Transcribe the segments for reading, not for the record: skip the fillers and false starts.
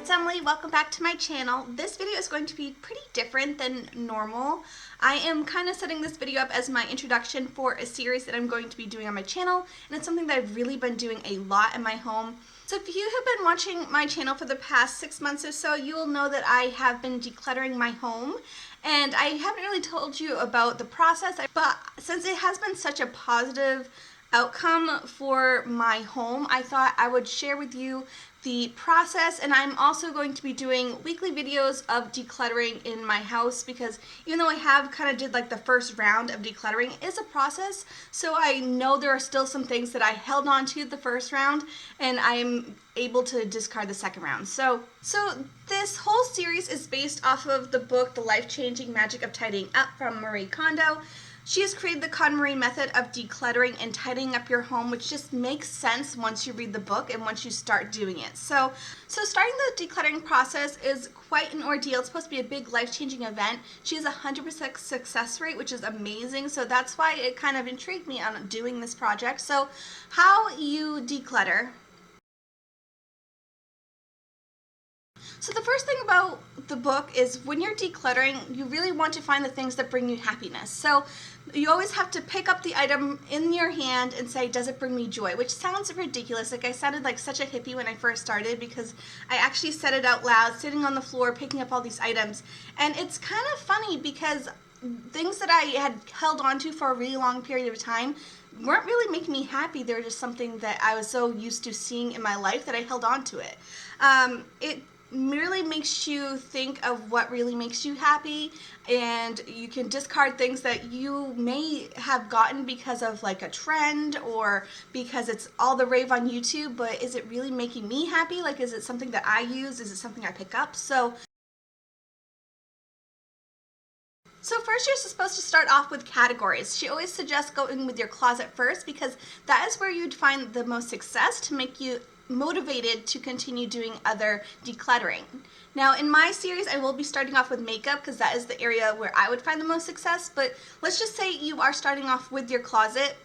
it's Emily. Welcome back to my channel. This video is going to be pretty different than normal. I am kind of setting this video up as my introduction for a series that I'm going to be doing on my channel, and it's something that I've really been doing a lot in my home. So if you have been watching my channel for the past 6 months or so, you will know that I have been decluttering my home, and I haven't really told you about the process, but since it has been such a positive outcome for my home, I thought I would share with you the process. And I'm also going to be doing weekly videos of decluttering in my house, because even though I have kind of did like the first round of decluttering, it is a process. So I know there are still some things that I held on to the first round, and I'm able to discard the second round. So this whole series is based off of the book The Life-Changing Magic of Tidying Up from Marie Kondo. She has created the KonMari method of decluttering and tidying up your home, which just makes sense once you read the book and once you start doing it. So starting the decluttering process is quite an ordeal. It's supposed to be a big life-changing event. She has a 100% success rate, which is amazing. So that's why it kind of intrigued me on doing this project. So how you declutter. So the first thing about the book is when you're decluttering, you really want to find the things that bring you happiness. So you always have to pick up the item in your hand and say, does it bring me joy? Which sounds ridiculous. Like, I sounded like such a hippie when I first started, because I actually said it out loud, sitting on the floor, picking up all these items. And it's kind of funny because things that I had held on to for a really long period of time weren't really making me happy. They were just something that I was so used to seeing in my life that I held on to it. It merely makes you think of what really makes you happy, and you can discard things that you may have gotten because of like a trend or because it's all the rave on YouTube, but is it really making me happy? Like, is it something that I use? Is it something I pick up? So first, you're supposed to start off with categories. She always suggests going with your closet first, because that is where you'd find the most success to make you motivated to continue doing other decluttering. Now, in my series, I will be starting off with makeup, because that is the area where I would find the most success. But let's just say you are starting off with your closet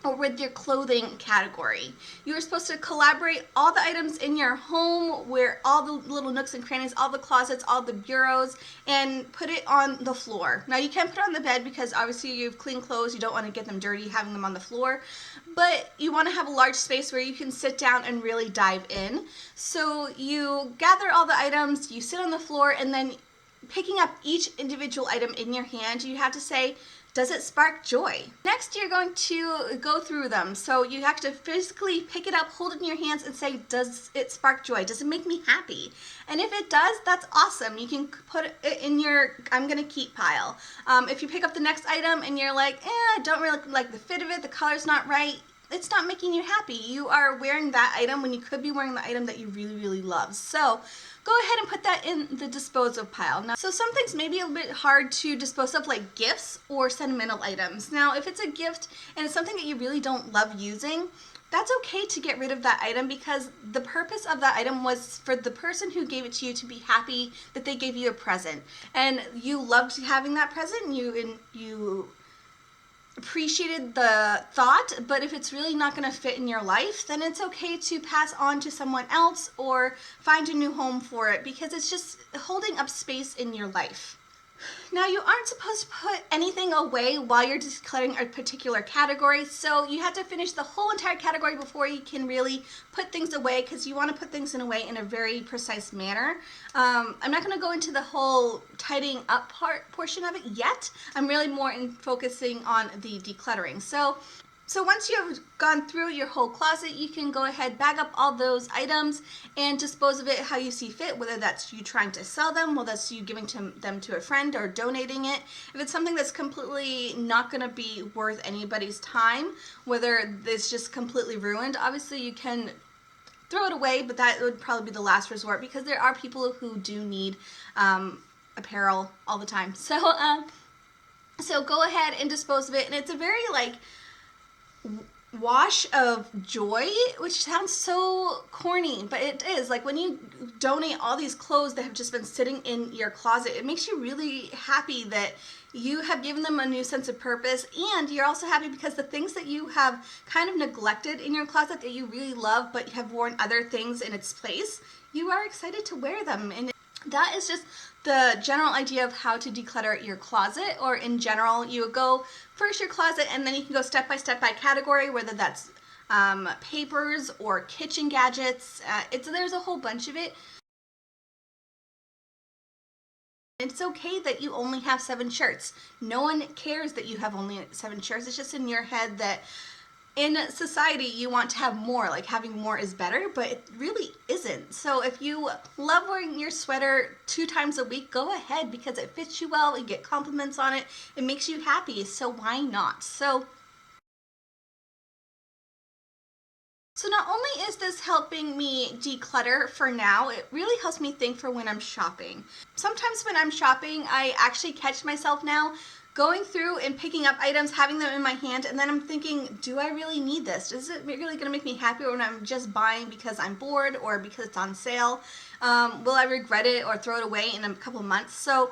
or with your clothing category. You are supposed to collaborate all the items in your home, where all the little nooks and crannies, all the closets, all the bureaus, and put it on the floor. Now, you can put it on the bed because obviously you have clean clothes, you don't want to get them dirty having them on the floor, but you want to have a large space where you can sit down and really dive in. So you gather all the items, you sit on the floor, and then picking up each individual item in your hand, you have to say, does it spark joy? Next, you're going to go through them. So you have to physically pick it up, hold it in your hands, and say, does it spark joy? Does it make me happy? And if it does, that's awesome. You can put it in your I'm gonna keep pile. If you pick up the next item and you're like, I don't really like the fit of it, the color's not right, it's not making you happy. You are wearing that item when you could be wearing the item that you really, really love. So go ahead and put that in the dispose of pile. Now, so some things may be a bit hard to dispose of, like gifts or sentimental items. Now, if it's a gift and it's something that you really don't love using, that's okay to get rid of that item, because the purpose of that item was for the person who gave it to you to be happy that they gave you a present. And you loved having that present, and you appreciated the thought, but if it's really not going to fit in your life, then it's okay to pass on to someone else or find a new home for it, because it's just holding up space in your life. Now, you aren't supposed to put anything away while you're decluttering a particular category, so you have to finish the whole entire category before you can really put things away, because you want to put things away in a very precise manner. I'm not going to go into the whole tidying up portion of it yet. I'm really more focusing on the decluttering. So once you've gone through your whole closet, you can go ahead, bag up all those items, and dispose of it how you see fit, whether that's you trying to sell them, whether that's you giving them to a friend or donating it. If it's something that's completely not going to be worth anybody's time, whether it's just completely ruined, obviously you can throw it away, but that would probably be the last resort, because there are people who do need apparel all the time. So go ahead and dispose of it, and it's a very wash of joy, which sounds so corny, but it is. Like, when you donate all these clothes that have just been sitting in your closet, it makes you really happy that you have given them a new sense of purpose, and you're also happy because the things that you have kind of neglected in your closet that you really love but have worn other things in its place, you are excited to wear them. And that is just the general idea of how to declutter your closet, or in general, you would go first your closet and then you can go step by category, whether that's papers or kitchen gadgets. There's a whole bunch of it. It's okay that you only have 7 shirts. No one cares that you have only 7 shirts. It's just in your head that in society you want to have more, like having more is better, but it really isn't. So if you love wearing your sweater 2 times a week, go ahead, because it fits you well, you get compliments on it, it makes you happy, so why not? So not only is this helping me declutter for now, it really helps me think for when I'm shopping. Sometimes when I'm shopping, I actually catch myself now going through and picking up items, having them in my hand, and then I'm thinking, do I really need this? Is it really going to make me happier when I'm just buying because I'm bored or because it's on sale? Will I regret it or throw it away in a couple months? So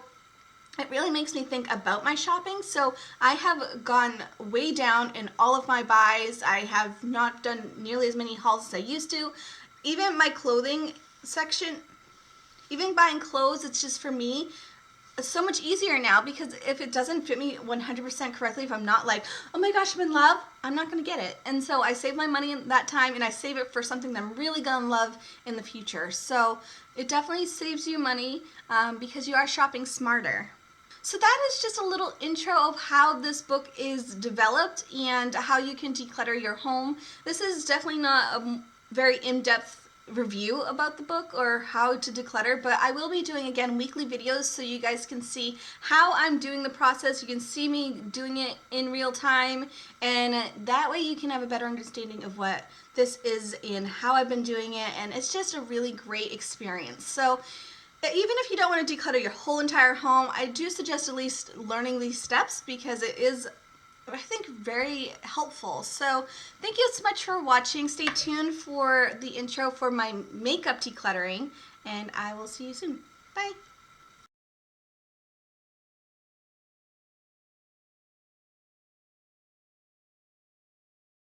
it really makes me think about my shopping. So I have gone way down in all of my buys. I have not done nearly as many hauls as I used to. Even my clothing section, even buying clothes, it's just, for me, it's so much easier now, because if it doesn't fit me 100% correctly, if I'm not like, oh my gosh, I'm in love, I'm not going to get it. And so I save my money in that time, and I save it for something that I'm really going to love in the future. So it definitely saves you money because you are shopping smarter. So that is just a little intro of how this book is developed and how you can declutter your home. This is definitely not a very in-depth review about the book or how to declutter, but I will be doing, again, weekly videos so you guys can see how I'm doing the process. You can see me doing it in real time, and that way you can have a better understanding of what this is and how I've been doing it, and it's just a really great experience. So even if you don't want to declutter your whole entire home, I do suggest at least learning these steps, because it is, I think, very helpful. So thank you so much for watching. Stay tuned for the intro for my makeup decluttering, and I will see you soon. Bye.